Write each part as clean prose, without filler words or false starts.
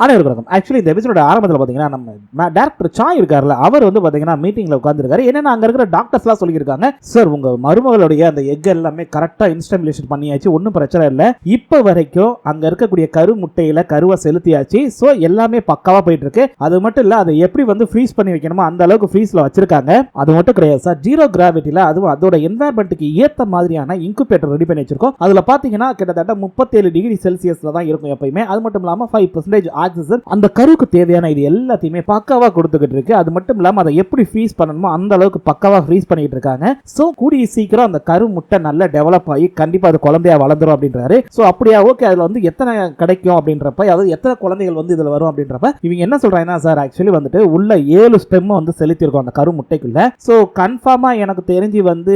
அனைவருக்கும் ஆக்சுவலி இந்த எபிசோட ஆரம்பத்தில் பார்த்தீங்கன்னா நம்ம டேரக்டர் சாய் இருக்காருல்ல, அவர் வந்து பார்த்தீங்கன்னா மீட்டிங்ல உட்காந்துருக்காரு. என்னன்னா அங்க இருக்கிற டாக்டர்ஸ்லாம் சொல்லியிருக்காங்க, சார் உங்க மருமகளுடைய அந்த எக் எல்லாமே கரெக்டா இன்ஸ்டபிலேஷன் பண்ணியாச்சு, ஒன்றும் பிரச்சனை இல்லை, இப்போ வரைக்கும் அங்க இருக்கக்கூடிய கரு முட்டையில கருவை செலுத்தியாச்சு, ஸோ எல்லாமே பக்காவா போயிட்டு இருக்கு. அது மட்டும் இல்ல, அதை எப்படி வந்து ஃப்ரீஸ் பண்ணி வைக்கணுமோ அந்த அளவுக்கு ஃப்ரீஸ்ல வச்சிருக்காங்க. அது மட்டும் கிடையாது சார், ஜீரோ கிராவிட்டில அதுவும் அதோட என்வாயர்மெண்ட்டுக்கு ஏற்ற மாதிரியான இன்குபேட்டர் ரெடி பண்ணி வச்சிருக்கோம். அதுல பாத்தீங்கன்னா கிட்டத்தட்ட 37 டிகிரி செல்சியஸ்ல தான் இருக்கும் எப்பயுமே. அது மட்டும் இல்லாம 5% ஆக்சிஜன் அந்த கருவுக்கு தேவையான இது எல்லாத்தையுமே பக்காவா கொடுத்துக்கிட்டு இருக்கு. அது மட்டும் இல்லாம அதை எப்படி ஃப்ரீஸ் பண்ணணுமோ அந்த அளவுக்கு பக்காவா ஃப்ரீஸ் பண்ணிட்டு இருக்காங்க. சோ கூடிய சீக்கிரம் அந்த கரு முட்டை நல்லா டெவலப் ஆகி கண்டிப்பா அது குழந்தையா வளர்ந்துரும் அப்படின்றாரு. சோ அப்படியா, ஓகே, அதுல வந்து எத்தனை கிடைக்கும் அப்படின்றப்ப, அதாவது எத்தனை குழந்தைகள் வந்து இதுல வரும் அப்படின்றப்ப இவங்க என்ன சொல்றாங்கன்னா, சார் ஆக்சுவலி வந்துட்டு உள்ள 7 ஸ்டெம் வந்து செலுத்தி இருக்கும் அந்த கரு முட்டைக்குள்ள. சோ கன்ஃபார்மா எனக்கு தெரிஞ்சு வந்து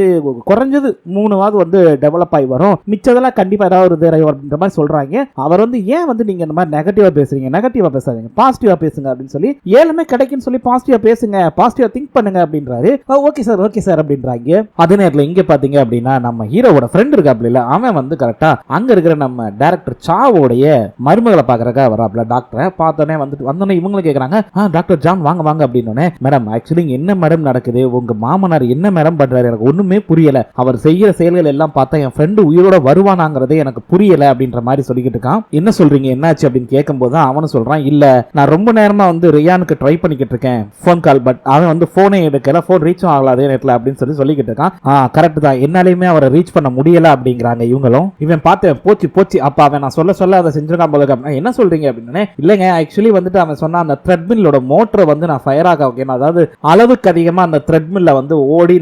குறைஞ்சது 3வாவது வந்து டெவலப் ஆகி வரும், மிச்சதெல்லாம் கண்டிப்பா ஏதாவது அப்படின்ற மாதிரி சொல்றாங்க. அவர் வந்து ஏன் வந்து நீங்க இந்த மாதிரி நெகட்டிவா பேசுறீங்க, நெகட்டிவா பேசாதீங்க, பாசிட்டிவா பேசுங்க அப்படின்னு சொல்லி, ஏழுமே கிடைக்குன்னு சொல்லி பாசிட்டிவா பேசுங்க, பாசிட்டிவா திங்க் பண்ணுங்க அப்படின்றாரு. ஓகே சார் அப்படின்றாங்க. அதே நேரத்தில் இங்க பாத்தீங்க அப்படின்னா நம்ம ஹீரோவோட ஃப்ரெண்ட் இருக்காப்ல, அவன் வந்து கரெக்டா அங்க இருக்கிற நம்ம டைரக்டர் சாவோடைய மருமகளை பாக்குறக்கா வராப்ல. டாக்டரை பார்த்தோன்னே வந்தோடனே இவங்களும் கேட்கறாங்க, டாக்டர் ஜான் வாங்க வாங்க அப்படின்னு. மேடம் ஆக்சுவலி என்ன மேடம் நடக்குது, உங்க மாமனார் என்ன மேடம் பண்றாரு, எனக்கு ஒண்ணுமே புரியல, அவர் செய்யற செயல்கள் எல்லாம் பார்த்தா என் ஃப்ரெண்டு உயிரோட வருவானாங்கிறதே எனக்கு புரியல அப்படின்ற மாதிரி சொல்லிக்கிட்டு இருக்கான். என்ன சொல்றீங்க, என்னாச்சு அப்படின்னு கேட்கும்போது அவனும் சொல்றான், இல்ல நான் ரொம்ப நேரமா வந்து ரியானுக்கு ட்ரை பண்ணிக்கிட்டு இருக்கேன் ஃபோன் கால், பட் அவன் வந்து போனே எடுக்கல, போன் ரீச்சும் ஆகல அதே நேரத்தில் அப்படின்னு சொல்லிக்கிட்டு இருக்கான். கரெக்ட் தான், என்னாலையுமே அவரை ரீச் பண்ண முடியல அப்படிங்கிறாங்க இவங்களும். இவன் பார்த்து போச்சு அப்ப அவன் நான் சொல்ல அதை செஞ்சிருக்கான் போல. என்ன சொல்றீங்க அப்படின்னு, இல்லைங்க ஆக்சுவலி வந்துட்டு அவன் சொன்ன அந்த த்ரெட்மில்லோட மோட்டரை வந்து நான் ஃபயர் ஆக வைக்கணும், அதாவது அளவுக்கு அதிகமா அந்த த்ரெட்மில்ல வந்து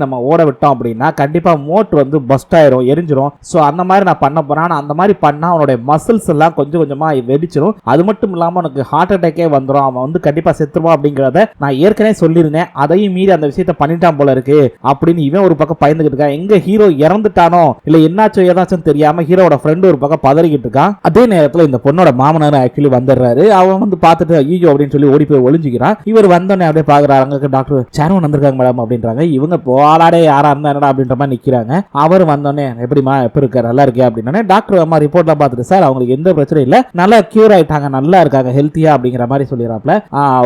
நம்ம ஓட விட்டோம் அப்படின்னா கண்டிப்பா மோட்டர் வந்து பஸ்ட் ஆயிரும், எரிஞ்சிரும். சோ அந்த மாதிரி நான் பண்ண போறேன், அந்த மாதிரி பண்ணா அவனுடைய மசில்ஸ் எல்லாம் கொஞ்சம் கொஞ்சமா வெடிச்சிரும், அது மட்டும் இல்லாம உனக்கு ஹார்ட் அட்டாக்கே வந்துடும், அவன் வந்து கண்டிப்பா செத்துருவான் அப்படிங்கறத நான் ஏற்கனவே சொல்லியிருந்தேன், அதையும் மீறி அந்த விஷயத்தை பண்ணிட்டான் போல இருக்கு அப்படின்னு இவன் ஒரு பக்கம் பயந்துகிட்டு இருக்கான். எங்க ஹீரோ இறந்துட்டானோ இல்ல என்னாச்சோ ஏதாச்சும் தெரியாம ஹீரோட ஃப்ரெண்ட் ஒரு பக்கம் பதறிக்கிட்டு இருக்கான். அதே நேரத்தில் இந்த பொண்ணோட மாமனார் ஆக்சுவலி வந்துடுறாரு. அவன் வந்து பார்த்துட்டு ஐயோ அப்படின்னு சொல்லி ஓடி போய் ஒளிஞ்சுக்கிறான். இவர் வந்தோடனே அப்படியே பாக்குறாங்க, டாக்டர் சேரவன் வந்திருக்காங்க மேடம் அப்படின்றாங்க. இவங்க போலாடே யாரா இருந்தா என்னடா அப்படின்ற மாதிரி நிக்கிறாங்க. அவர் வந்தோடனே எப்படிமா எப்படி இருக்க, நல்லா இருக்கே அப்படின்னா, டாக்டர் அம்மா ரிப்போர்ட்லாம் பார்த்துட்டு, சார் அவங்களுக்கு எந்த பிரச்சனையும் இல்ல, நல்லா கியூர் ஆயிட்டாங்க, நல்லா இருக்காங்க, ஹெல்த்தியா அப்படிங்கிற மாதிரி சொல்லிடுறாப்ல.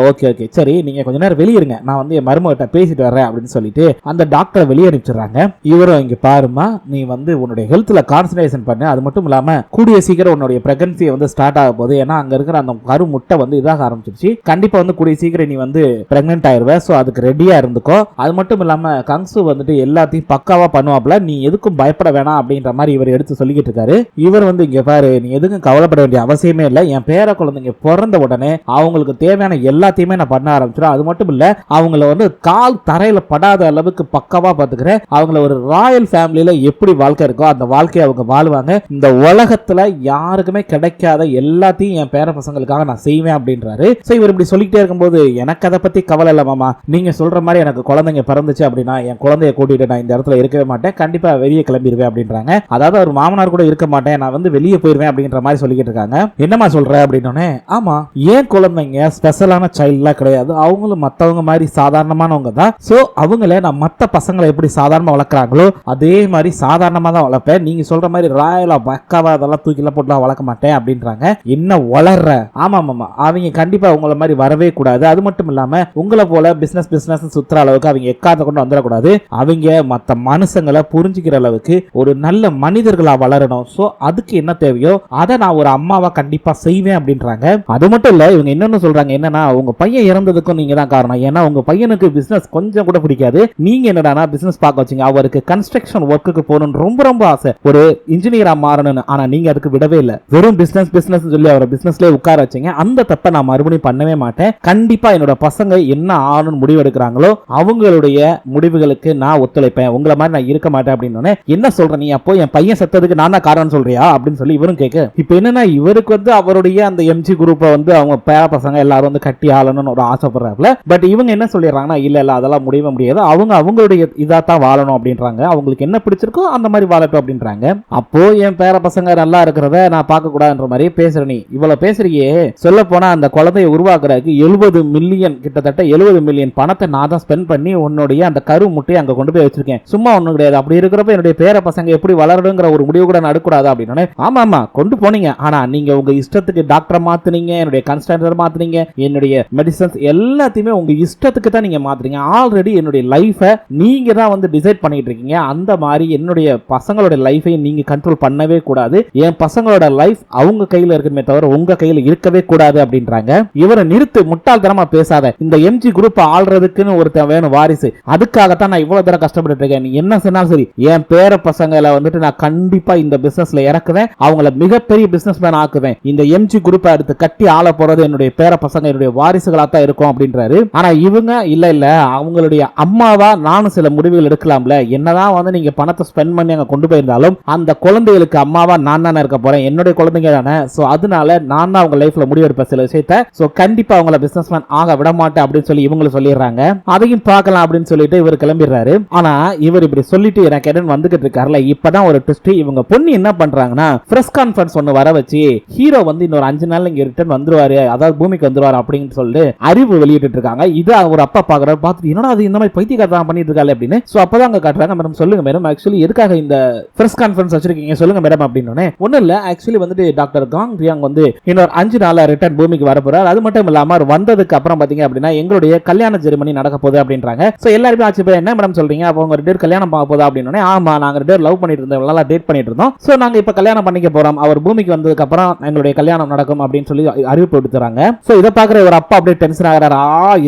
ஓகே சரி, நீங்க கொஞ்ச நேரம் வெளியிருங்க, நான் வந்து என் மருமகிட்ட பேசிட்டு வரேன் அப்படின்னு சொல்லிட்டு அந்த டாக்டரை வெளியே அனுப்பிச்சிடுறாங்க. இவரும் இங்க பாருமா, நீ வந்து உன்னுடைய ஹெல்த்ல கான்சன்ட்ரேஷன் பண்ணு, அது மட்டும் இல்லாம கூடிய சீக்கிரம் உன்னுடைய பிரெக்னன்சி வந்து ஸ்டார்ட் ஆக போகுது, ஏன்னா அங்க இருக்கிற அந்த கரு முட்டை வந்து இதாக ஆரம்பிச்சிருச்சு, கண்டிப்பா வந்து கூடிய சீக்கிரம் நீ வந்து பிரெக்னன்ட் ஆயிருவ, சோ அதுக்கு ரெடியா இருந்துக்கோ, அது மட்டும் இல்லாம கங்சு வந்துட்டு எல்லாத்தையும் பக்காவா பண்ணுவாப்ல, நீ எதுக்கும் பயப்பட வேணாம் அப்படின்ற மாதிரி இவர் எடுத்து சொல்லிக்கிட்டு இருக்காரு. இவர் வந்து இங்க பாரு, நீ எதுக்கும் கவலைப்பட வேண்டிய அவசியமே இல்லை, என் பேர குழந்தைங்க பிறந்த உடனே அவங்களுக்கு தேவையான எல்லாத்தையுமே நான் பண்ண ஆரம்பிச்சிடும், அது மட்டும் இல்ல அவங்கள வந்து கால் தரையில படாத அளவுக்கு பக்காவா பாத்துக்கிறேன், அவங்கள ஒரு ராயல் ஃபேமிலியில எப்படி வாழ்க்கை இருக்கோ அந்த வாழ்க்கையை அவங்க வாழ்வாங்க, இந்த உலகத்துல யாருக்குமே கிடைக்காத எல்லாத்தையும் என் பேர பசங்களுக்காக நான் செய்வேன் அப்படின்றாரு. சோ இவர் இப்படி சொல்லிக்கிட்டே இருக்கும்போது, எனக்கு அதை பத்தி கவலை இல்ல மாமா, நீங்க சொல்ற மாதிரி எனக்கு குழந்தைங்க பிறந்துச்சு அப்படின்னா என் குழந்தைய கூட்டிட்டு நான் இந்த இடத்துல இருக்கவே மாட்டேன், கண்டிப்பா வெளியே கிளம்பிடுவேன் அப்படின்றாங்க. அதாவது அவர் மாமனார் கூட இருக்க மாட்டேன், நான் வந்து வெளியே போயிருவேன் அப்படின்ற மாதிரி சொல்லிக்கிட்டு இருக்காங்க. என்னமா சொல்ற அப்படின்னோடனே, ஆமா ஏன் குழந்தைங்க ஸ்பெஷலான சைல்ட்லாம் கிடையாது, அவங்களும் மத்தவங்க மாதிரி சாதாரணமானவங்க தான், சோ அவங்கள நான் மத்த பசங்களை எப்படி சாதாரணமா வளர்க்குறாங்களோ அதே மாதிரி சாதாரணமா தான் வளர்ப்பேன், நீங்க சொல்ற மாதிரி ராயலா பக்காவா அதெல்லாம் தூக்கில போட்டுலாம் வளர்க்க மாட்டேன் அப்படின்றாங்க. என்ன வளர்ற, ஆமா மாமா அவங்க கண்டிப்பா உங்களை மாதிரி வரவே கூடாது, அது மட்டும் இல்லாம உங்களை போல பிசினஸ் சுத்துற அளவுக்கு அவங்க எக்காத கொண்டு வந்துடக்கூடாது, அவங்க மத்த மனுஷங்களை புரிஞ்சுக்கிற அளவுக்கு ஒரு நல்ல மனிதர்களா வளரணும், சோ அதுக்கு என்ன தேவையோ அதை நான் ஒரு அம்மாவா கண்டிப்பா செய்வேன் அப்படின்றாங்க. அது மட்டும் இல்ல, இவங்க என்னன்னு சொல்றாங்க, என்னன்னா உங்க பையன் இறந்ததுக்கும் நீங்க தான் காரணம், ஏன்னா உங்க பையனுக்கு பிசினஸ் கொஞ்சம் கூட பிடிக்காது, நீங்க என்னடானா பிசினஸ் பார்க்க வச்சீங்க, அவருக்கு கன்ஸ்ட்ரக்ஷன் ஒர்க்குக்கு போகணும்னு ரொம்ப ஆசை, ஒரு இன்ஜினியரா மாறணும்னு, ஆனா நீங்க அதுக்கு விடவே இல்லை, வெறும் பிசினஸ் சொல்லி அவரை பிசினஸ்லயே உட்கார வச்சீங்க, அந்த தப்பை நான் மறுபடியும் பண்ணவே மாட்டேன், கண்டிப்பா என்னோட பசங்க என்ன ஆகணும்னு முடிவு எடுக்கிறாங்களோ அவங்களுடைய முடிவுகளுக்கு நான் ஒத்துழைப்பேன், உங்களை மாதிரி நான் இருக்க மாட்டேன் அப்படின்னு. என்ன சொல்ற நீ, அப்போ என் பையன் செத்ததுக்கு நான் தான் காரணம் சொல்றியா அப்படின்னு சொல்லி இவரும் கேட்க, இப்ப என்னன்னா இவருக்கு வந்து அவருடைய அந்த எம்ஜி குரூப்பை வந்து அவங்க பேர பசங்க எல்லாரும் வந்து கட்டி ஆளணும்னு ஒரு ஆசைப்படுறாப்ல, பட் இவங்க என்ன சொல்லிடுறாங்கன்னா, இல்ல அதெல்லாம் முடிய முடியாது, அவங்களுடைய இதா தான் வாழணும் அப்படின்றாங்க, அவங்களுக்கு என்ன பிடிச்சிருக்கோ அந்த மாதிரி வாழட்டும் அப்படின்றாங்க. அப்போ என் பேர பசங்க நல்லா இருக்கிறத நான் பார்க்க கூடாதுன்ற மாதிரி பேசுற நீ இவ்வளவு பேசுறியே, சொல்ல போனா அந்த குழந்தையை உருவாக்குறதுக்கு 70 மில்லியன் கிட்டத்தட்ட 70 மில்லியன் பணத்தை நான் தான் ஸ்பெண்ட் பண்ணி உன்னுடைய அந்த கரு முட்டையை அங்க கொண்டு போய் வச்சிருக்கேன், சும்மா ஒண்ணும் கிடையாது, அப்படி இருக்கிறப்ப என்னுடைய பேர பசங்க எப்படி வளரணுங்கிற ஒரு முடிவு கூட நடக்கூடாது அப்படின்னு. ஆமா கொண்டு போனீங்க, ஆனா நீங்க உங்க இஷ்டத்துக்கு டாக்டரை மாத்துனீங்க, மாத்துறீங்க, என்னுடைய கன்ஸ்டன்டர் மாத்துறீங்க, என்னுடைய மெடிசன்ஸ் எல்லாத்தையுமே உங்க இஷ்டத்துக்கு தான் நீங்க மாத்துறீங்க. ஆல்ரெடி என்னுடைய லைஃபை நீங்க தான் வந்து டிசைட் பண்ணிட்டு இருக்கீங்க. அந்த மாதிரி என்னுடைய பசங்களோட லைஃபை நீங்க கண்ட்ரோல் பண்ணவே கூடாது. என் பசங்களோட லைஃப் அவங்க கையில இருக்கணுமே தவிர உங்க கையில இருக்கவே கூடாது அப்படின்றாங்க. இவரை நிறுத்து, முட்டாள்தனமா பேசாத. இந்த எம்ஜி குரூப் ஆள்றதுக்குன்னு ஒருத்தன் வேணும் வாரிசு. அதுக்காகத்தான் நான் இவ்வளவு தூரம் கஷ்டப்பட்டு இருக்கேன். நீ என்ன சொன்னாலும் சரி, என் பேர பசங்களை வந்துட்டு நான் கண்டிப்பா இந்த பிசினஸ்ல இறக்குவேன், அவங்கள மிகப்பெரிய பிசினஸ் மேன் ஆக்குவேன். இந்த எம்ஜி குரூப்பை அடுத்து கட்டி ஆள போறது என்னுடைய பேர பசங்க, என்னுடைய வாரிசுகளா தான் இருக்கும் அப்படின்றாரு. ஆனா இவங்க இல்ல இல்ல, அவங்களுடைய அம்மாவா நானும் சில முடிவுகள் எடுக்கலாம்ல. என்னதான் வந்து நீங்க பணத்தை ஸ்பெண்ட் பண்ணி அங்க கொண்டு போயிருந்தாலும் அந்த குழந்தைகளுக்கு அம்மாவா நான் தானே இருக்க போறேன், என்னுடைய குழந்தைங்க தானே. சோ அதனால நான் தான் அவங்க லைஃப்ல முடிவெடுப்பேன் சில விஷயத்த. சோ கண்டிப்பா அவங்கள பிசினஸ் மேன் ஆக விட மாட்டேன் அப்படின்னு சொல்லி இவங்களும் சொல்லிடுறாங்க. அதையும் பார்க்கலாம் அப்படின்னு சொல்லிட்டு இவர் கிளம்பிடுறாரு. ஆனா இவர் இப்படி சொல்லிட்டு எனக்கு இடம் வந்துகிட்டு இருக்காருல, இப்பதான் ஒரு ட்விஸ்ட். இவங்க பொண்ணு என்ன பண்றாங்கன்னா பிரஸ் கான்ஃபரன்ஸ் ஒன்னு வர வச்சு ஹீரோ வந்து இன்னொரு 5 நாள் இங்க ரிட்டர்ன் வந்துருவாரு, அதாவது பூமிக்கு வந்துருவாரு அப்படின்னு சொல்லிட்டு அறிவு வெளியிட்டு இருக்காங்க. இது ஒரு அப்பா பாக்குறாரு, பார்த்துட்டு என்னடா அது இந்த மாதிரி பைத்தியக்காரன் பண்ணிட்டு இருக்காரு அப்படின்னு. சோ அப்பதான் அங்க காட்டுறாங்க. மேடம் சொல்லுங்க மேடம், ஆக்சுவலி எதுக்காக இந்த பிரஸ் கான்ஃபரன்ஸ் வச்சிருக்கீங்க சொல்லுங்க மேடம் அப்படின்னு. ஒண்ணு இல்ல, ஆக்சுவலி வந்துட்டு டாக்டர் காங் ரியாங் வந்து இன்னொரு 5 நாள் ரிட்டர்ன் பூமிக்கு வர போறாரு. அது மட்டும் இல்லாம அவர் வந்ததுக்கு அப்புறம் பாத்தீங்க அப்படின்னா எங்களுடைய கல்யாண செரிமனி நடக்க போகுது அப்படின்றாங்க. சோ எல்லாருமே ஆச்சு என்ன மேடம் சொல்றீங்க, அப்ப உங்க 2 பேர் கல்யாணம் பார்க்க போதா அப்படின்னு. ஆமா, நாங்க 2 பேர் லவ் பண்ணிட்டு இருந்தோம், நல்லா டேட் பண்ணிட்டு இருந்தோம். சோ நாங்க இப்ப கல்யாணம் பண்ணிக்க போறோம், அவர் பூமிக்கு வந்ததுக்கு அப்புறம் எங்களுடைய கல்யாணம் நடக்கும் அப்படின்னு சொல்லி அறிவிப்பு விடுத்துறாங்க. சோ இத பாக்குற ஒரு அப்பா அப்படியே டென்ஷன் ஆகுறாரு.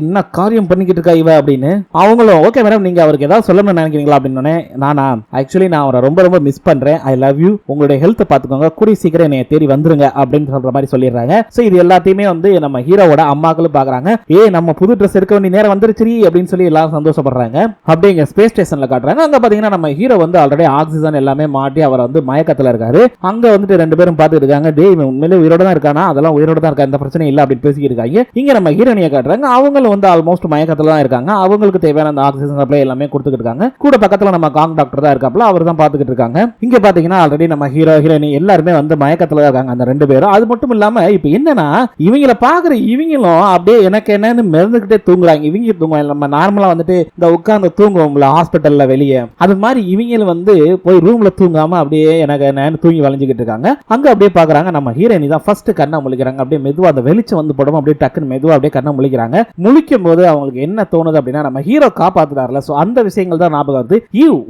என்ன காரியம் பண்ணிக்கிட்டு இருக்கா இவ அப்படின்னு. அவங்களும் ஓகே மேடம், நீங்க அவருக்கு ஏதாவது சொல்லணும்னு நினைக்கிறீங்களா அப்படின்னு. நானா ஆக்சுவலி நான் அவரை ரொம்ப ரொம்ப மிஸ் பண்றேன், ஐ லவ் யூ, உங்களுடைய ஹெல்த் பாத்துக்கோங்க, கூடிய சீக்கிரம் என்னைய தேடி வந்துருங்க அப்படின்னு சொல்ற மாதிரி சொல்லிடுறாங்க. சோ இது எல்லாத்தையுமே வந்து நம்ம ஹீரோவோட அம்மாக்களும் பாக்குறாங்க. நம்ம புது ட்ரெஸ் எடுக்க வேண்டிய நேரம் வந்துருச்சு அப்படின்னு சொல்லி எல்லாரும் சந்தோஷப்படுறாங்க. அப்படிங்க ஸ்பேஸ் ஸ்டேஷன்ல காட்டுறாங்க. அங்க பாத்தீங்கன்னா நம்ம ஹீரோ வந்து ஆல்ரெடி ஆக்சிஜன் எல்லாமே மாட்டி அவர் வந்து மயக்கத்துல இருக்காரு. அங்க வந்துட்டு 2 பேரும் பாத்துட்டு இருக்காங்க. டேய் உண்மையிலே உயிரோட தான் இருக்கானா, அதெல்லாம் உயிரோட தான் இருக்கா, எந்த பிரச்சனையும் இல்ல அப்படின்னு பேசிக்கிட்டு இருக்காங்க. இங்க நம்ம ஹீரோனியை காட்டுறாங்க. அவங்களும் வந்து ஆல்மோஸ்ட் மயக்கத்துல தான் இருக்காங்க. அவங்களுக்கு தேவையான அந்த ஆக்சிஜன் சப்ளை எல்லாமே கொடுத்துட்டு இருக்காங்க. கூட பக்கத்துல நம்ம காங் டாக்டர் தான் இருக்காப்ல, அவர் தான் பாத்துக்கிட்டு இருக்காங்க. இங்க பாத்தீங்கன்னா ஆல்ரெடி நம்ம ஹீரோ ஹீரோனி எல்லாருமே வந்து மயக்கத்துல இருக்காங்க அந்த 2 பேரும். அது மட்டும் இல்லாம இப்ப என்னன்னா இவங்கள பாக்குற இவங்களும் அப்படியே எனக்கு என்னன்னு மிதந்துகிட்டே தூங்குறாங்க. இவங்க தூங்குவாங்க, நம்ம நார்மலா வந்துட்டு இந்த உட்கார்ந்து தூங்குவோம்ல ஹாஸ்பிட்டல்ல வெளியே, அது மாதிரி இவங்களும் வந்து போய் ரூம்ல தூங்காம அப்படியே எனக்கு என்னன்னு தூங்கி வளைஞ்சுக்கிட்டு இருக்காங்க. அங்க அப்படியே பாக்குறாங்க நம்ம ஹீரோயினி தான் ஃபர்ஸ்ட் கண்ணை முழிக்கிறாங்க. அப்படியே மெதுவா அந்த வெளிச்சம் வந்து படும், அப்படியே டக்குன்னு மெதுவா அப்படியே கண்ணை முழிக்கிறாங்க. முழிக்கும் போது அவங்களுக்கு என்ன தோணுது அப்படின்னா நம்ம ஹீரோ காப்பாத்துறாருல, சோ அந்த விஷயங்கள் தான் ஞாபகம் வருது.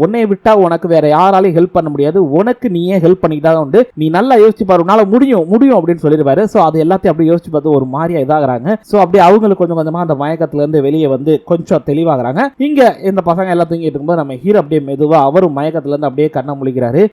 உன்னை விட்டா உனக்கு வேற யாராலையும் ஹெல்ப் பண்ண முடியாது, உனக்கு நீயே ஹெல்ப் பண்ணிக்கிட்டா உண்டு, நீ நல்லா யோசிச்சு பாரு, உன்னால முடியும் முடியும் அப்படின்னு சொல்லிடுவாரு. சோ அது எல்லாத்தையும் அப்படியே யோசிச்சு பார்த்து ஒரு மாதிரியா இதாகிறாங்க. சோ அப்படியே அவங்களுக்கு கொஞ்சம் கொஞ்சமா அந்த மயக்கத்துல இருந்து வெளியே வந்து கொஞ்சம் தெளிவாகிறாங்க. இங்க இந்த பசங்க எல்லாம் தூங்கிட்டு இருக்கும்போது நம்ம ஹீரோ அப்படியே மெதுவா அவரும் மயக்கத்துல இருந்து அப்படியே கண்ணை முழிக்கிறாரு.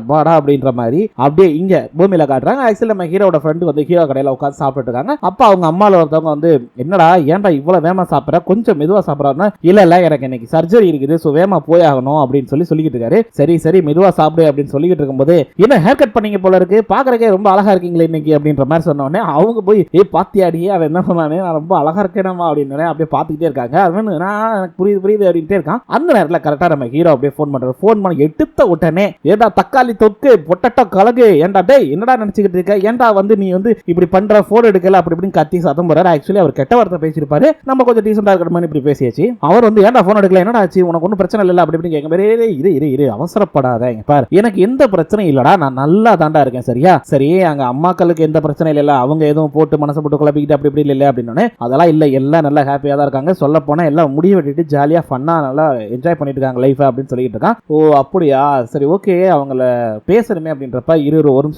பாடா அப்படின்ற மாதிரி அப்படியே இங்க பூமியில காட்டுறாங்க. ஆக்சுவலி நம்ம ஹீரோட ஃப்ரெண்ட் வந்து ஹீரோ கடையில உட்கார்ந்து சாப்பிட்டு இருக்காங்க. அப்ப அவங்க அம்மால ஒருத்தவங்க வந்து என்னடா ஏன்டா இவ்வளவு வேகமா சாப்பிடுற, கொஞ்சம் மெதுவா சாப்பிடறாருன்னா இல்ல இல்ல எனக்கு இன்னைக்கு சர்ஜரி இருக்குது, சோ வேகமா போய் ஆகணும் அப்படின்னு சொல்லிக்கிட்டு இருக்காரு. சரி சரி மெதுவா சாப்பிடு அப்படின்னு சொல்லிக்கிட்டு இருக்கும்போது என்ன ஹேர் கட் பண்ணீங்க போல இருக்கு, பாக்குறக்கே ரொம்ப அழகா இருக்கீங்களே இன்னைக்கு அப்படின்ற மாதிரி சொன்ன உடனே அவங்க போய் பாத்தியாடி அவன் என்ன சொன்னானே, நான் ரொம்ப அழகா இருக்கேனமா அப்படின்னு அப்படியே பாத்துக்கிட்டே இருக்காங்க. அது எனக்கு புரியுது புரியுது அப்படின்ட்டே இருக்கான். அந்த நேரத்தில் கரெக்டா நம்ம ஹீரோ அப்படியே போன் பண்றாரு. போன் பண்ணி எடுத்த உடனே ஏண்டா தக்காளி தொக்கு பொட்டட்டோ கலகு, ஏண்டா டேய் என்னடா நினைச்சுக்கிட்டு இருக்க, ஏண்டா வந்து நீ வந்து இப்படி பண்ற, போன் எடுக்கல அப்படி இப்படின்னு கத்தி சத்தம் போறாரு. ஆக்சுவலி அவர் கெட்ட வார்த்தை பேசியிருப்பாரு, நம்ம கொஞ்சம் டீசெண்டா இருக்கிற மாதிரி இப்படி பேசியாச்சு. அவர் வந்து ஏண்டா போன் எடுக்கல, என்னடா ஆச்சு, உனக்கு ஒன்றும் பிரச்சனை இல்லை அப்படி இப்படின்னு கேட்க, இரு இரு இரு அவசரப்படாத, பாரு எனக்கு எந்த பிரச்சனையும் இல்லடா, நான் நல்லா தாண்டா இருக்கேன் சரியா, சரி அங்க அம்மாக்களுக்கு எந்த பிரச்சனை இல்ல, அவங்க எதுவும் போட்டு மனசை போட்டு குழப்பிக்கிட்டு அப்படி இப்படி இல்லை அப்படின்னு. அதெல்லாம் இல்ல, எல்லாம் நல்லா ஹாப்பியா தான் இருக்காங்க, சொல்ல போனா எல்லாம் முடிய வெட்டிட்டு ஜாலியா ஃபன்னா நல்லா என்ஜாய் பண்ணிட்டு இருக்காங்க லைஃப் அப்படின்னு சொல்லிட்டு இருக்கான். ஓ அப்படியா, சரி ஓகே அவங்கள பேசணுமே அப்படின்றப்ப இரு ஒரு நிமிஷம்.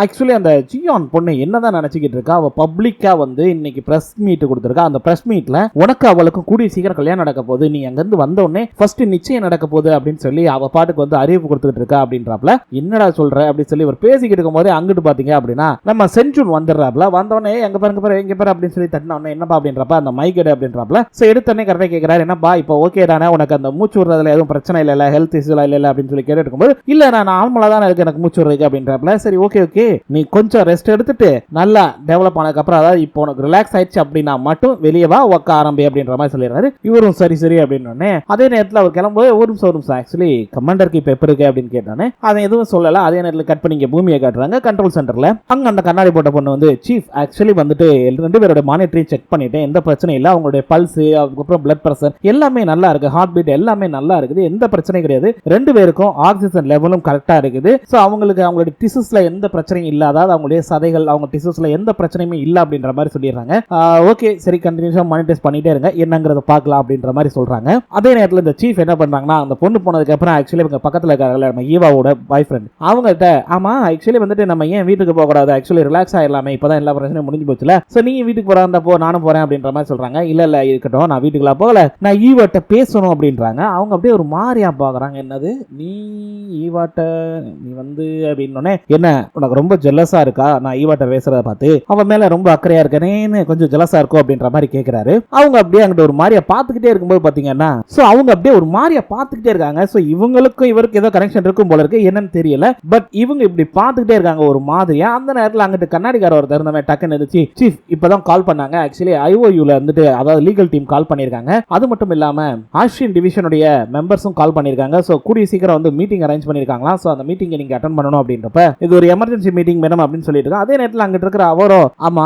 ஆக்சுவலி அந்த ஜியான் பொண்ணு என்னதான் நினைச்சுக்கிட்டு இருக்கா, அவ பப்ளிக்கா வந்து இன்னைக்கு பிரஸ் மீட் கொடுத்திருக்கா. அந்த பிரஸ் மீட்ல உனக்கு அவளுக்கு கூடிய சீக்கிரம் கல்யாணம் நடக்க போகுது, நீ அங்க இருந்து வந்த உடனே ஃபர்ஸ்ட் நிச்சயம் நடக்க போகுது அப்படின்னு சொல்லி அவ பாட்டுக்கு வந்து அறிவிப்பு கொடுத்துட்டு இருக்கா அப்படின்றாப்ல. என்னடா சொல்ற அப்படின்னு சொல்லி ஒரு பேசிக்கிட்டு இருக்கும் போதே அங்கிட்டு பாத்தீங்க அப்படின்னா நம்ம சென்ஜூன் வந்துடுறாப்ல. வந்தவனே எங்க பாருங்க எங்க பாரு அப்படின்னு சொல்லி தட்டின உடனே என்னப்பா அப்படின்றப்ப அந்த மைக் அப்படின்றாப்ல. சோ எடுத்தனே கரெக்டா கேக்குறாரு, என்னப்பா இப்போ ஓகே தானே, உனக்கு அந்த மூச்சு விடுறதுல எதுவும் பிரச்சனை இல்ல, ஹெல்த் இஷ்யூ இல்ல அப்படின்னு சொல்லி கேட்டு இருக்கும்போது இல்ல நான் நார்மலா தான் இருக்கு, எனக்கு மூச்சு விடுறதுக்கு அப்படின்றாப்ல. சரி ஓகே ஓகே நீ கொஞ்சம் ரெஸ்ட் எடுத்துட்டு நல்லா டெவலப் ஆனதுக்கு அப்புறம், அதாவது இப்போ உனக்கு ரிலாக்ஸ் ஆயிடுச்சு அப்படின்னா மட்டும் வெளியே வா ஒர்க் ஆரம்பி அப்படின்ற மாதிரி சொல்லிடுறாரு. இவரும் சரி சரி அப்படின்னு. அதே நேரத்தில் அவர் கிளம்பும்போது ஒரு நிமிஷம் ஆக்சுவலி கமாண்டருக்கு இப்ப எப்ப இருக்கு அப்படின்னு கேட்டானே, அதை எதுவும் சொல்லல. அதே நேரத்தில் கட் பண்ணி பூமியை காட்டுறாங்க கண்ட்ரோல் சென்டர்ல. அங்க அந்த கண்ணாடி போட்ட பொண்ணு வந்து சீஃப் ஆக்சுவலி வந்துட்டு 2 பேரோட மானிட்டரி செக் பண்ணிட்டேன், எந்த பிரச்சனையும் இல்லை, அவங்களுடைய பல்ஸ் அதுக்கப்புறம் பிளட் பிரஷர் எல்லாமே நல்லா இருக்கு, ஹார்ட் பீட் எல்லாமே நல்லா இருக்குது, எந்த பிரச்சனையும் கிடையாது, 2 பேருக்கும் ஆக்சிஜன் லெவலும் கரெக்டா இருக்குது. சோ அவங்களுக்கு அவங்களுடைய டிஷ்யூஸ்ல எந்த பிரச்சனையும் இல்லாத, அவங்களுடைய சதைகள் அவங்க டிஷ்யூஸ்ல பிசினஸ்ல எந்த பிரச்சனையுமே இல்ல அப்படின்ற மாதிரி சொல்லிடுறாங்க. ஓகே சரி, கண்டினியூஸா மானிட்டைஸ் பண்ணிட்டே இருங்க, என்னங்கறத பார்க்கலாம் அப்படின்ற மாதிரி சொல்றாங்க. அதே நேரத்தில் இந்த சீஃப் என்ன பண்றாங்கன்னா, அந்த பொண்ணு போனதுக்கு அப்புறம் ஆக்சுவலி இவங்க பக்கத்துல இருக்காங்கல்ல நம்ம ஈவாவோட பாய் ஃப்ரெண்ட், அவங்ககிட்ட ஆமா ஆக்சுவலி வந்துட்டு நம்ம ஏன் வீட்டுக்கு போக கூடாது, ஆக்சுவலி ரிலாக்ஸ் ஆயிடலாமே, இப்பதான் எல்லா பிரச்சனையும் முடிஞ்சு போச்சுல, சோ நீங்க வீட்டுக்கு போறப்போ நானும் போறேன் அப்படின்ற மாதிரி சொல்றாங்க. இல்ல இருக்கட்டும், நான் வீட்டுக்குலாம் போகல, நான் ஈவாட்ட பேசணும் அப்படின்றாங்க. அவங்க அப்படியே ஒரு மாதிரியா பாக்குறாங்க. என்னது நீ ஈவாட்ட நீ வந்து அப்படின்னோடனே, என்ன உனக்கு ரொம்ப ஜெல்லஸா இருக்கா நான் ஈவாட்ட பேசுறத பார்த்து, அவன் மேல ரொம்ப அக்கறையா இருக்கேன்னு கொஞ்சம் ஜெலஸா இருக்கும் அப்படின்ற மாதிரி கேட்கிறாரு. அவங்க அப்படியே அங்கிட்ட ஒரு மாதிரியா பாத்துக்கிட்டே இருக்கும்போது பாத்தீங்கன்னா, சோ அவங்க அப்படியே ஒரு மாதிரியா பாத்துக்கிட்டே இருக்காங்க. சோ இவங்களுக்கும் இவருக்கு ஏதோ கனெக்ஷன் இருக்கும் போல இருக்கு, என்னன்னு தெரியல. பட் இவங்க இப்படி பாத்துக்கிட்டே இருக்காங்க ஒரு மாதிரியா. அந்த நேரத்தில் அங்கிட்டு கண்ணாடிக்கார ஒருத்தர் இருந்தவன் டக்குன்னு எதிர்த்து, சீஃப் இப்பதான் கால் பண்ணாங்க, ஆக்சுவலி ஐஓயூல வந்துட்டு அதாவது லீகல் டீம் கால் பண்ணிருக்காங்க, அது மட்டும் இல்லாம ஆஸ்ட்ரியன் டிவிஷனுடைய மெம்பர்ஸும் கால் பண்ணிருக்காங்க. சோ கூடிய சீக்கிரம் வந்து மீட்டிங் அரேஞ்ச் பண்ணிருக்காங்களா, சோ அந்த மீட்டிங்கை நீங்க அட்டெண்ட் பண்ணணும் அப்படின்றப்ப இது ஒரு எமர்ஜென்சி மீட்டிங் வேணும் அப்படின்னு சொல்லிட்டு அதே நேரத்தில் அங்கிட்டு இருக்கிற அவரோ, ஆமா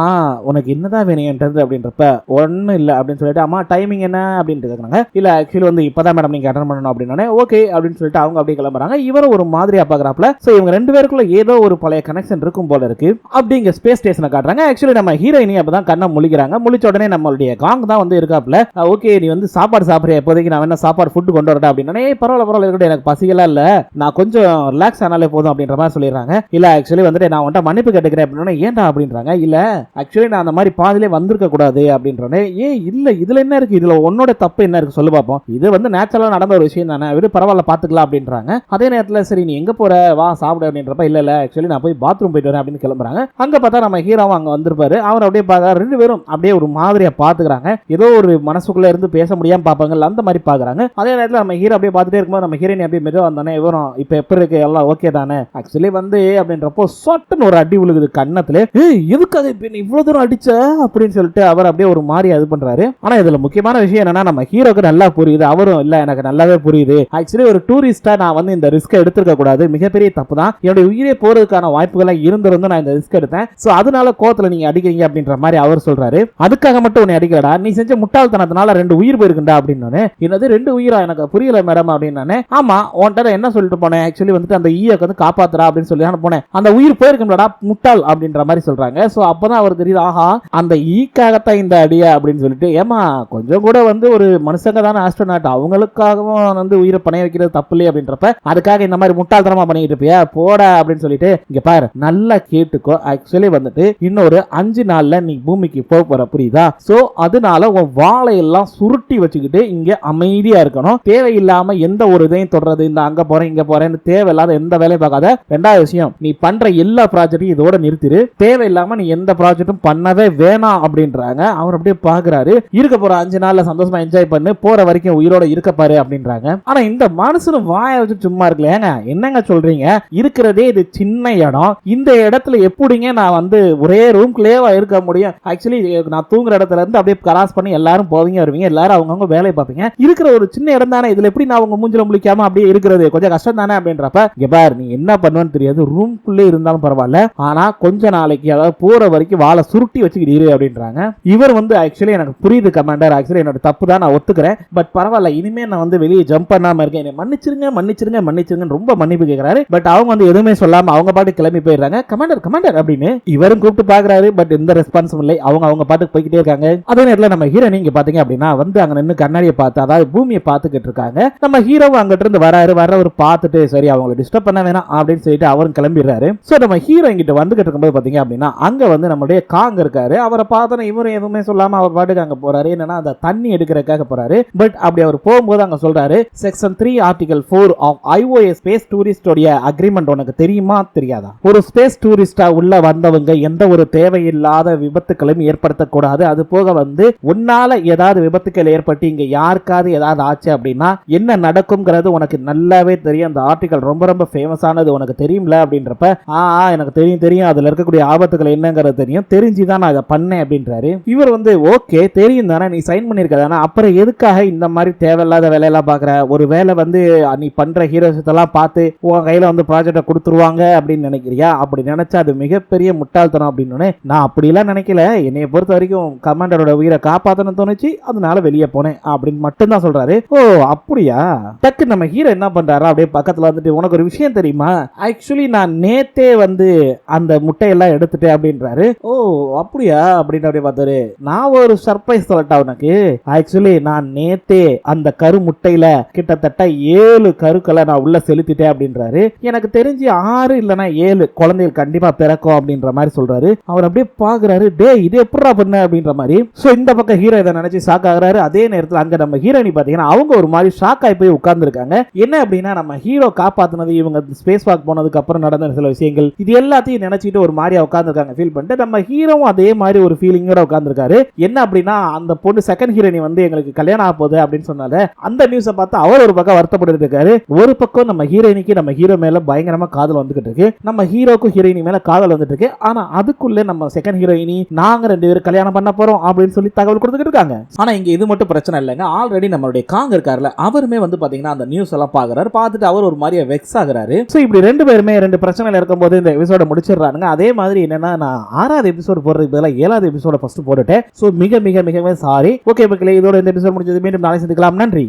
உனக்கு என்னதான் வேணும் என்றது அப்படின்றப்ப ஒன்னும் இல்ல அப்படின்னு சொல்லிட்டு, ஆமா டைமிங் என்ன அப்படின்னு கேட்கறாங்க. இல்ல ஆக்சுவலி வந்து இப்பதான் மேடம் நீங்க அட்டெண்ட் பண்ணணும் அப்படின்னே ஓகே அப்படின்னு சொல்லிட்டு அவங்க அப்படியே கிளம்புறாங்க. இவரும் ஒரு மாதிரியா பாக்குறாப்ல. சோ இவங்க ரெண்டு பேருக்குள்ள ஏதோ ஒரு பழைய கனெக்ஷன் இருக்கும் போல இருக்கு. அப்படிங்க ஸ்பேஸ் ஸ்டேஷனை காட்டுறாங்க. ஆக்சுவலி நம்ம ஹீரோயினி அப்பதான் கண்ணை முழிக்கிறாங்க. முழிச்ச உடனே நம்மளுடைய காங் தான் வந்து இருக்காப்ல. ஓகே நீ வந்து சாப்பாடு சாப்பிடுற, இப்போதைக்கு நான் என்ன சாப்பாடு ஃபுட் கொண்டு வரட்டா அப்படின்னே, பரவாயில்ல இருக்கட்டும், எனக்கு பசிகளா இல்ல, நான் கொஞ்சம் ரிலாக்ஸ் ஆனாலே போதும் அப்படின்ற மாதிரி சொல்லிடுறாங்க. இல்ல ஆக்சுவலி வந்துட்டு நான் உன்ட்ட மன்னிப்பு கேட்டுக்கிறேன் அப்படின்னா, ஏன்டா அப்படின்றாங்க. இல்ல ஆக்சுவலி நான் அந்த மாதிரி பாதிலே வந்திருக்க கூடாது அப்படின்றனே. இல்ல இதுல என்ன இருக்கு, இதுல உன்னோட தப்பு என்ன இருக்கு சொல்லு பாப்போம், இது வந்து நேச்சுரலா நடந்த ஒரு விஷயம் தானே, விடு பரவாயில்ல பாத்துக்கலாம் அப்படின்றாங்க. அதே நேரத்தில் சரி நீ எங்க போற வா சாப்பிடு அப்படின்றப்ப, இல்ல ஆக்சுவலி நான் போய் பாத்ரூம் போயிட்டு வரேன் அப்படின்னு கிளம்புறாங்க. அங்க பார்த்தா நம்ம ஹீரோவும் அங்க வந்திருப்பாரு. அவர் அப்படியே பாக்குறாரு. ரெண்டு பேரும் அப்படியே ஒரு மாதிரியா பாத்துக்கிறாங்க. ஏதோ ஒரு மனசுக்குள்ள இருந்து பேச முடியாம பாப்பாங்க அந்த மாதிரி பாக்குறாங்க. அதே நேரத்தில் நம்ம ஹீரோ அப்படியே பார்த்துட்டே இருக்கும்போது நம்ம ஹீரோயின் அப்படியே மெதுவா வந்தானே, இவரும் இப்ப எப்படி இருக்கு எல்லாம் ஓகே தானே ஆக்சுவலி வந்து அப்படின்றப்போ சொட்டுன்னு ஒரு அடி விழுகுது கண்ணத்துல. எதுக்காக இப்ப இவ்வளவு தூரம் அடிச்ச அப்படின்னு சொல்லிட்டு அவர் அப்படியே ஒரு மாதிரி இது பண்றாரு. ஆனா இதுல முக்கியமான விஷயம் என்னன்னா, நம்ம ஹீரோக்கு நல்லா புரியுது, அவரும் இல்ல எனக்கு நல்லாவே புரியுது, ஆக்சுவலி ஒரு டூரிஸ்டா நான் வந்து இந்த ரிஸ்க் எடுத்துக்க கூடாது, மிகப்பெரிய தப்பு தான், என்னுடைய உயிரே போறதுக்கான வாய்ப்புகள் இருந்திருந்து நான் இந்த ரிஸ்க் எடுத்தேன், சோ அதனால கோவத்துல நீங்க அடிக்கிறீங்க அப்படின்ற மாதிரி அவர் சொல்றாரு. அதுக்காக மட்டும் உன்னை அடிக்கலடா, நீ செஞ்ச முட்டாள்தனத்தினால 2 உயிர் போயிருக்குண்டா அப்படின்னு. என்னது 2 உயிரா, எனக்கு புரியல மேடம் அப்படின்னு. ஆமா உன்கிட்ட என்ன சொல்லிட்டு போனேன், ஆக்சுவலி வந்துட்டு அந்த ஈயை வந்து காப்பாத்துறா அப்படின்னு சொல்லி தான் போனேன், அந்த உயிர் போயிருக்கும்டா முட்டாள் அப்படின்ற மாதிரி சொல்றாங்க. சோ அப்பதான் அவர் தெரியுது, ஆஹா அந்த ஈக்காகத்தான் இந்த அடியா அப்படின்னு சொல்லிட்டு. ஏமா கொஞ்சம் கூட வந்து ஒரு மனுஷங்க தானே ஆஸ்ட்ரோநாட், அவங்களுக்காகவும் வந்து உயிரை பணைய வைக்கிறது தப்பு இல்லையே அப்படின்றப்ப, அதுக்காக இந்த மாதிரி முட்டாள்தனமா பண்ணிட்டு இருப்பியா போட அப்படின்னு சொல்லிட்டு, இங்க பாரு நல்லா கேட்டுக்கோ, ஆக்சுவலி வந்துட்டு இன்னொரு 5 நாள்ல நீ பூமிக்கு போற புரியுதா, சோ அதனால உன் வாழையெல்லாம் சுருட்டி வச்சுக்கிட்டு இங்க அமைதியா இருக்கணும், தேவையில்லாம எந்த ஒரு இதையும் தொடர்றது, இந்த அங்க போறேன் இங்க போறேன்னு தேவையில்லாத எந்த வேலையும் பார்க்காத. ரெண்டாவது விஷயம், நீ பண்ற எல்லா ப்ராஜெக்டையும் இதோட நிறுத்திரு, தேவையில்லாம நீ எந்த ப்ராஜெக்டும் பண்ணவே வேணாம் அப்படின்றாங்க. அவர் அப்படியே பாக்குறாரு. இருக்க போற 5 நாள்ல சந்தோஷமா என்ஜாய் பண்ணு, போற வரைக்கும் உயிரோட இருக்க பாரு அப்படின்றாங்க. ஆனா இந்த மனுஷனு வாயை வச்சு சும்மா இருக்கலையாங்க, என்னங்க சொல்றீங்க, இருக்கிறதே இது சின்ன இடம், இந்த இடத்துல எப்படிங்க நான் வந்து ஒரே ரூம்குள்ளேயே இருக்க முடியும், ஆக்சுவலி நான் தூங்குற இடத்துல இருந்து அப்படியே கிராஸ் பண்ணி எல்லாரும் போவீங்க வருவீங்க, எல்லாரும் அவங்கவுங்க வேலையை பார்ப்பீங்க, இருக்கிற ஒரு சின்ன இடம் தானே, இதுல எப்படி நான் உங்க மூஞ்சில முழிக்காம அப்படியே இருக்கிறது கொஞ்சம் கஷ்டம் தானே அப்படின்றப்ப, இங்க பாரு நீ என்ன பண்ணுவேன்னு தெரியாது, ரூம்குள்ளே இருந்தாலும் பரவாயில்ல, ஆனா கொஞ்ச நாளைக்கு அதாவது போற வரைக்கும் வாழை சுருட்டி வச்சுக்கிட்டு இரு அப்படின்றாங்க. இவர் வந்து ஆக்சுவலி எனக்கு புரியுது கமாண்டர், ஆக்சுவலி என்னோட தப்பு தான் நான் ஒத்துக்கிறேன், பட் பரவாயில்ல இனிமே நான் வந்து வெளியே ஜம்ப் பண்ணாம இருக்கேன், என்னை மன்னிச்சிருங்க மன்னிச்சிருங்க மன்னிச்சிருங்க ரொம்ப மன்னிப்பு கேட்கிறாரு. பட் அவங்க வந்து எதுவுமே சொல்லாம அவங்க பாட்டு கிளம்பி போயிடுறாங்க. கமாண்டர் கமாண்டர் அப்படின்னு இவரும் கூப்பிட்டு பாக்குறாரு. பட் எந்த ரெஸ்பான்ஸும் இல்லை, அவங்க பாட்டுக்கு போய்கிட்டே இருக்காங்க. அதே நேரத்தில் நம்ம ஹீரோ நீங்க பாத்தீங்க அப்படின்னா வந்து அங்க நின்று கண்ணாடியை பார்த்து அதாவது பூமியை பார்த்துக்கிட்டு இருக்காங்க. நம்ம ஹீரோவும் அங்கிட்ட இருந்து வரவர் பார்த்துட்டு சரி அவங்களை டிஸ்டர்ப் பண்ண வேணாம் அப்படின்னு சொல்லிட்டு அவரும் கிளம்பிடுறாரு. சோ நம்ம ஹீரோ இங்கிட்ட வந்துகிட்டு இருக்கும்போது பாத்தீங்க அப்படின்னா அங்க வந்து நம்மளுடைய காங் இருக்காரு. அவரை பார்த்தோன்னா இவரும் எதுவுமே சொல்லாம அவர் பாட்டுக்கு அங்க போறாரு. என்னன்னா அந்த தண்ணி எடுக்கிறதுக்காக போறாரு. பட் அப்படி அவர் போகும்போது அங்க சொல்றாரு, section 3 article 4 of IOS space டூரிஸ்டோட அக்ரிமெண்ட் உனக்கு தெரியுமா தெரியாதா, ஒரு ஸ்பேஸ் டூரிஸ்டா உள்ள வந்தவங்க எந்த ஒரு தேவையில்லாத விபத்துக்களையும் ஏற்படுத்தக்கூடாது, அது போக வந்து உன்னால ஏதாவது விபத்துக்கள் ஏற்பட்டு இங்க யாருக்காவது ஏதாவது ஆச்சு அப்படின்னா என்ன நடக்கும்ங்கிறது உனக்கு நல்லாவே தெரியும், அந்த ஆர்டிகல் ரொம்ப ரொம்ப ஃபேமஸ் ஆனது உனக்கு தெரியும்ல அப்படின்றப்ப, எனக்கு தெரியும் அதுல இருக்கக்கூடிய ஆபத்துகள் என்னங்கிறது தெரியும், தெரிஞ்சுதான் நான் இதை பண்ணேன் அப்படின்றாரு. இவர் வந்து ஓகே தெரியும் தானே, நீ சைன் பண்ணிருக்க தானே, அப்புறம் எதுக்காக இந்த மாதிரி தேவையில்லாத வேலையெல்லாம் பாக்குற, ஒரு வேலை வந்து நீ பண்ற ஹீரோஸெல்லாம் பார்த்து உன் கையில வந்து ப்ராஜெக்டை கொடுத்துருவாங்க அப்படின்னு நினைக்கிறியா, அப்படி நினைச்சா அது மிகப்பெரிய முட்டாள்தனம் அப்படின்னு. நான் அப்படிலாம் நினைக்கல, என்னைய பொறுத்த வரைக்கும் கமாண்டரோட உயிரை காப்பாத்தணும் தோணுச்சு, அதனால வெளியே போனேன் அப்படின்னு மட்டும் தான் சொல்றாரு. ஓ அப்படியா, டக்கு நம்ம ஹீரோ என்ன பண்றாரு அப்படியே பக்கத்துல வந்துட்டு, உனக்கு ஒரு விஷயம் தெரியுமா, ஆக்சுவலி நான் நேத்தே வந்து அந்த முட்டையெல்லாம் எடுத்துட்டு செலுத்திட்டேன் அப்படின்றாரு. ஓ அப்படியா அப்படின்னு அப்படியே பார்த்தாரு. நான் ஒரு சர்ப்ரைஸ் சொல்லட்டா உனக்கு. ஆக்சுவலி நான் நேத்தே அந்த கரு முட்டையில கிட்டத்தட்ட 7 கருக்களை நான் உள்ள செலுத்திட்டேன் அப்படின்றாரு. எனக்கு தெரிஞ்சு 6 இல்லைன்னா 7 குழந்தைகள் கண்டிப்பா பிறக்கும் அப்படின்ற மாதிரி சொல்றாரு. அவர் அப்படியே பாக்குறாரு, டே இது எப்படா பண்ண அப்படின்ற மாதிரி. சோ இந்த பக்கம் ஹீரோ இதை நினைச்சு ஷாக் ஆகுறாரு. அதே நேரத்தில் அங்க நம்ம ஹீரோயினி பாத்தீங்கன்னா அவங்க ஒரு மாதிரி ஷாக் ஆகி போய் உட்கார்ந்து இருக்காங்க. என்ன அப்படின்னா நம்ம ஹீரோ காப்பாத்தினது, இவங்க ஸ்பேஸ் வாக் போனதுக்கு அப்புறம் நடந்த சில விஷயங்கள், இது எல்லாத்தையும் நினைச்சிட்டு ஒரு மாதிரியா உட்கார்ந்துருக்காங்க ஃபீல் பண்ணிட்டு. நம்ம ஹீரோவும் அதே மாதிரி ஒரு ஃபீலிங்கோட உட்கார்ந்துருக்காரு. என்ன அப்படின்னா அந்த பொண்ணு செகண்ட் ஹீரோயினி வந்து எங்களுக்கு கல்யாணம் ஆக போகுது அப்படின்னு சொன்னால அந்த நியூஸை பார்த்து அவர் ஒரு பக்கம் வருத்தப்பட்டு இருக்காரு. ஒரு பக்கம் நம்ம ஹீரோயினிக்கு நம்ம ஹீரோ மேல பயங்கரமா காதல் வந்துகிட்டு இருக்கு. நம்ம ஹீரோக்கும் ஹீரோயினி மேல காதல் வந்துட்டு இருக்கு. ஆனா அதுக்குள்ள நம்ம செகண்ட் ஹீரோயினி நாங்க 2 பேரும் கல்யாணம் பண்ண போறோம் அப்படின்னு சொல்லி தகவல் கொடுத்துட்டு இருக்காங்க. ஆனா இங்க இது மட்டும் பிரச்சனை இல்லைங்க. ஆல்ரெடி நம்மளுடைய காங் இருக்காருல, அவருமே வந்து பாத்தீங்கன்னா அந்த நியூஸ் எல்லாம் பாக்குறாரு. பார்த்துட்டு அவர் ஒரு மாதிரி வெக்ஸ் ஆகுறாரு. சோ இப்படி 2 பேருமே 2 பிரச்சனைகள் இருக்கும்போது இந்த எபிசோட முடிச்சிடுறாங்க. அதே மாதிரி என்னன்னா நான் 6வது எபிசோட் போடுறதுக்கு பதிலாக 7வது எபிசோட ஃபர்ஸ்ட் போட்டுட்டேன். சோ மிக மிக மிக சாரி. ஓகே மக்களே, இதோட இந்த எபிசோட் முடிஞ்சது. மீண்டும் நாளை சந்திக்கலாம். நன்றி.